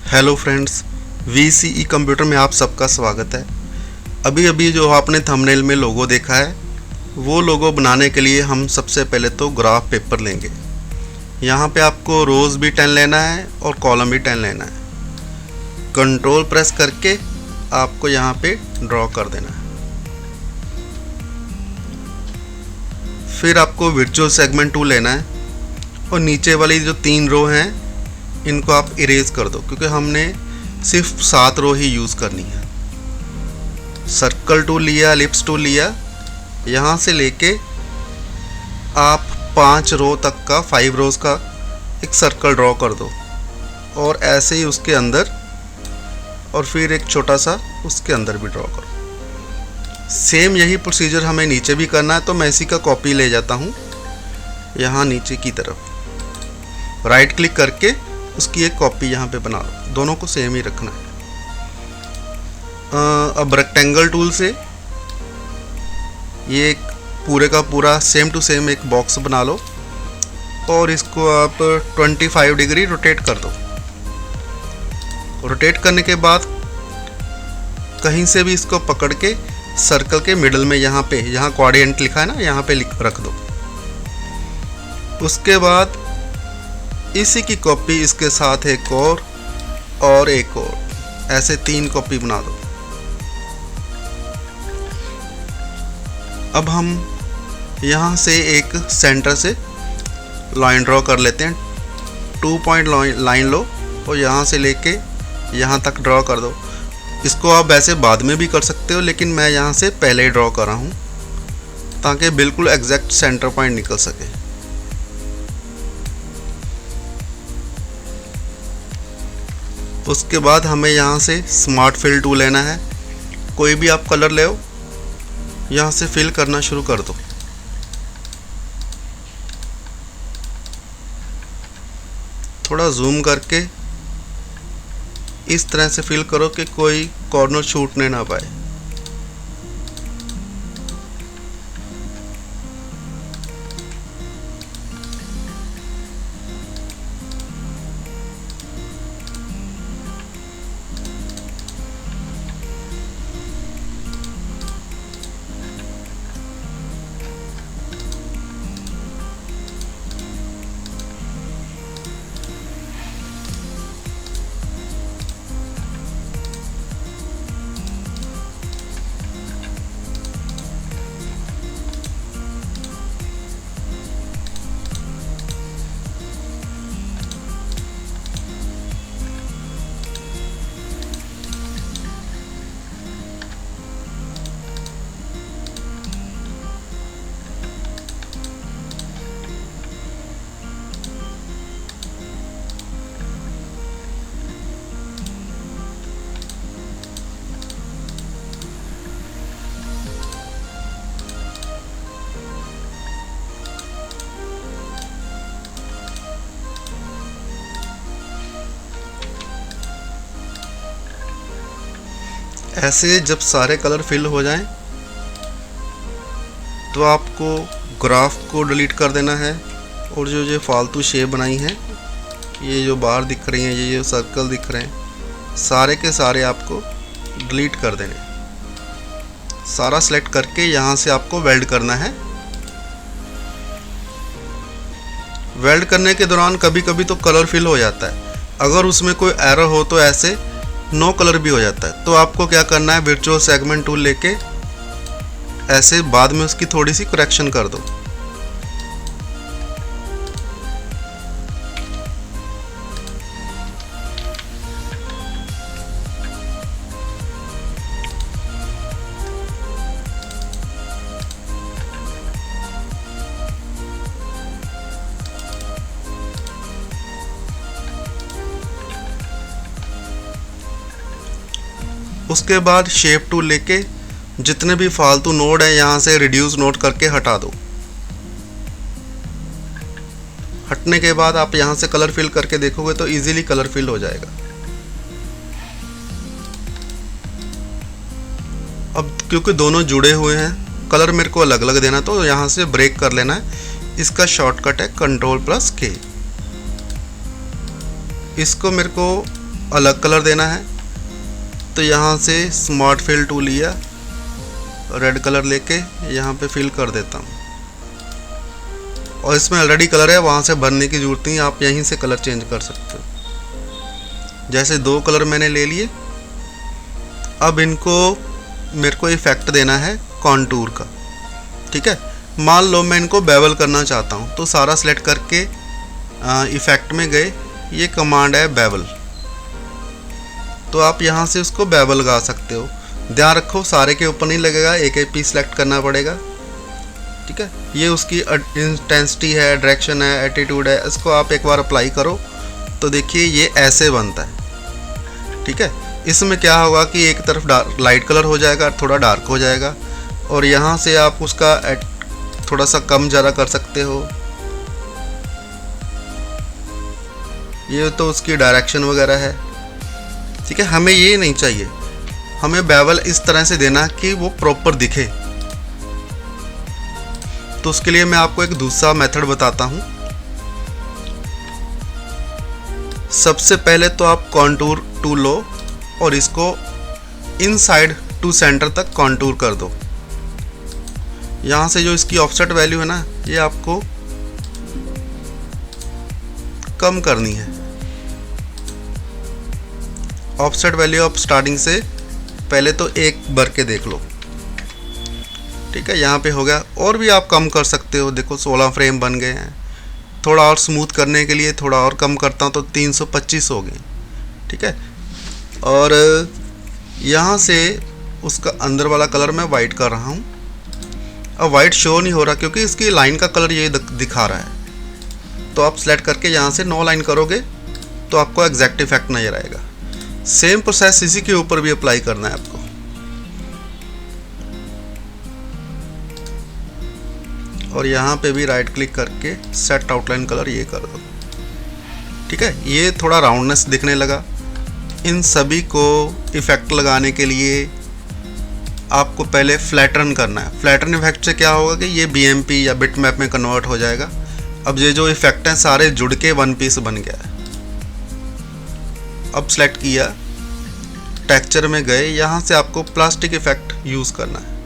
Hello friends, VCE computer में आप सबका स्वागत है। अभी अभी जो आपने थंबनेल में लोगो देखा है, वो लोगो बनाने के लिए हम सबसे पहले तो ग्राफ पेपर लेंगे। यहाँ पे आपको रोज़ भी 10 लेना है और कॉलम भी 10 लेना है। कंट्रोल प्रेस करके आपको यहाँ पे ड्रॉ कर देना है। फिर आपको वर्चुअल सेगमेंट टूल लेना है और नीचे वाली जो 3 रो हैं इनको आप इरेज कर दो, क्योंकि हमने सिर्फ 7 रो ही यूज़ करनी है। सर्कल टूल लिया, एलिप्स टूल लिया, यहाँ से लेके आप 5 रो तक का 5 रोज का एक सर्कल ड्रॉ कर दो और ऐसे ही उसके अंदर, और फिर एक छोटा सा उसके अंदर भी ड्रॉ करो। सेम यही प्रोसीजर हमें नीचे भी करना है, तो मैं इसी का कॉपी ले जाता हूँ यहाँ नीचे की तरफ। राइट क्लिक करके उसकी एक कॉपी यहाँ पे बना लो। दोनों को सेम ही रखना है। अब रेक्टेंगल टूल से ये एक पूरे का पूरा सेम टू सेम एक बॉक्स बना लो और इसको आप 25 डिग्री रोटेट कर दो। रोटेट करने के बाद कहीं से भी इसको पकड़ के सर्कल के मिडल में यहाँ पे, यहाँ क्वाड्रेंट लिखा है ना, यहाँ पे रख दो। उसके बाद इसी की कॉपी इसके साथ एक और एक और, ऐसे 3 कॉपी बना दो। अब हम यहाँ से एक सेंटर से लाइन ड्रॉ कर लेते हैं। 2 पॉइंट लाइन लो और यहाँ से लेके यहाँ तक ड्रॉ कर दो। इसको आप वैसे बाद में भी कर सकते हो, लेकिन मैं यहाँ से पहले ही ड्रॉ कर रहा हूँ ताकि बिल्कुल एग्जैक्ट सेंटर पॉइंट निकल सके। उसके बाद हमें यहाँ से स्मार्ट फिल टूल लेना है। कोई भी आप कलर ले, यहाँ से फिल करना शुरू कर दो। थोड़ा जूम करके इस तरह से फिल करो कि कोई कॉर्नर छूटने ना पाए। ऐसे जब सारे कलर फिल हो जाएं तो आपको ग्राफ को डिलीट कर देना है और जो फालतू शेप बनाई हैं, ये जो बाहर दिख रही हैं, ये जो सर्कल दिख रहे हैं, सारे के सारे आपको डिलीट कर देने। सारा सेलेक्ट करके यहाँ से आपको वेल्ड करना है। वेल्ड करने के दौरान कभी कभी तो कलर फिल हो जाता है। अगर उसमें कोई एरर हो तो ऐसे नो कलर भी हो जाता है। तो आपको क्या करना है, वर्चुअल सेगमेंट टूल लेके ऐसे बाद में उसकी थोड़ी सी करेक्शन कर दो। उसके बाद शेप टूल लेके जितने भी फालतू नोड हैं यहाँ से रिड्यूस नोड करके हटा दो। हटने के बाद आप यहाँ से कलर फिल करके देखोगे तो इजीली कलर फिल हो जाएगा। अब क्योंकि दोनों जुड़े हुए हैं, कलर मेरे को अलग अलग देना, तो यहाँ से ब्रेक कर लेना है। इसका शॉर्टकट है Ctrl+K। इसको मेरे को अलग कलर देना है तो यहाँ से स्मार्ट फिल टूल लिया, रेड कलर लेके यहाँ पे फिल कर देता हूँ। और इसमें ऑलरेडी कलर है, वहाँ से भरने की ज़रूरत नहीं, आप यहीं से कलर चेंज कर सकते हो। जैसे 2 कलर मैंने ले लिए। अब इनको मेरे को इफ़ेक्ट देना है कॉन्टूर का, ठीक है। मान लो मैं इनको बेवल करना चाहता हूँ, तो सारा सेलेक्ट करके इफ़ेक्ट में गए, ये कमांड है बेवल, तो आप यहाँ से उसको बेवल गा सकते हो। ध्यान रखो सारे के ऊपर नहीं लगेगा, एक एक पीस सेलेक्ट करना पड़ेगा, ठीक है। ये उसकी इंटेंसिटी है, डायरेक्शन है, एटीट्यूड है, इसको आप एक बार अप्लाई करो तो देखिए ये ऐसे बनता है, ठीक है। इसमें क्या होगा कि एक तरफ लाइट कलर हो जाएगा, थोड़ा डार्क हो जाएगा, और यहाँ से आप उसका थोड़ा सा कम ज़्यादा कर सकते हो। ये तो उसकी डायरेक्शन वगैरह है, ठीक है। हमें ये नहीं चाहिए, हमें बेवल इस तरह से देना कि वो प्रॉपर दिखे। तो उसके लिए मैं आपको एक दूसरा मेथड बताता हूँ। सबसे पहले तो आप कॉन्टूर टूल लो और इसको इनसाइड टू सेंटर तक कॉन्टूर कर दो। यहाँ से जो इसकी ऑफसेट वैल्यू है ना, ये आपको कम करनी है। ऑफसेट वैल्यू आप स्टार्टिंग से पहले तो 1 भर के देख लो, ठीक है। यहाँ पे हो गया, और भी आप कम कर सकते हो। देखो 16 फ्रेम बन गए हैं। थोड़ा और स्मूथ करने के लिए थोड़ा और कम करता हूँ तो 325 हो गए, ठीक है। और यहाँ से उसका अंदर वाला कलर मैं वाइट कर रहा हूँ। अब वाइट शो नहीं हो रहा क्योंकि इसकी लाइन का कलर ये दिखा रहा है। तो आप सेलेक्ट करके यहाँ से 9 लाइन करोगे तो आपको एग्जैक्ट इफेक्ट नजर आएगा। सेम प्रोसेस इसी के ऊपर भी अप्लाई करना है आपको। और यहाँ पे भी राइट क्लिक करके सेट आउटलाइन कलर ये कर दो, ठीक है। ये थोड़ा राउंडनेस दिखने लगा। इन सभी को इफेक्ट लगाने के लिए आपको पहले फ्लैटन करना है। फ्लैटन इफेक्ट से क्या होगा कि ये BMP या बिटमैप में कन्वर्ट हो जाएगा। अब ये जो इफेक्ट हैं सारे जुड़ के वन पीस बन गया है। अब सेलेक्ट किया, टेक्सचर में गए, यहाँ से आपको प्लास्टिक इफेक्ट यूज़ करना है।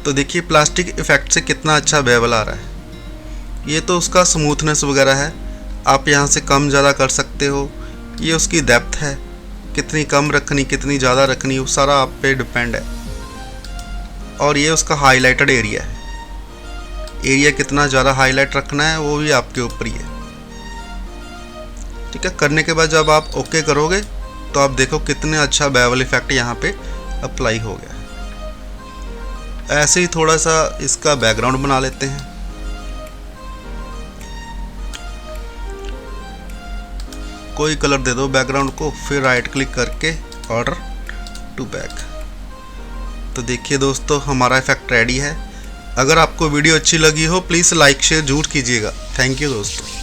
तो देखिए प्लास्टिक इफेक्ट से कितना अच्छा बेवल आ रहा है। ये तो उसका स्मूथनेस वगैरह है, आप यहाँ से कम ज़्यादा कर सकते हो। ये उसकी डेप्थ है, कितनी कम रखनी कितनी ज़्यादा रखनी वो सारा आप पे डिपेंड है। और ये उसका हाईलाइटेड एरिया है, एरिया कितना ज़्यादा हाईलाइट रखना है वो भी आपके ऊपर ही है, ठीक है। करने के बाद जब आप ओके करोगे तो आप देखो कितने अच्छा बेवल इफेक्ट यहाँ पे अप्लाई हो गया है। ऐसे ही थोड़ा सा इसका बैकग्राउंड बना लेते हैं। कोई कलर दे दो बैकग्राउंड को, फिर राइट क्लिक करके ऑर्डर टू बैक। तो देखिए दोस्तों हमारा इफेक्ट रेडी है। अगर आपको वीडियो अच्छी लगी हो प्लीज़ लाइक शेयर जरूर कीजिएगा। थैंक यू दोस्तों।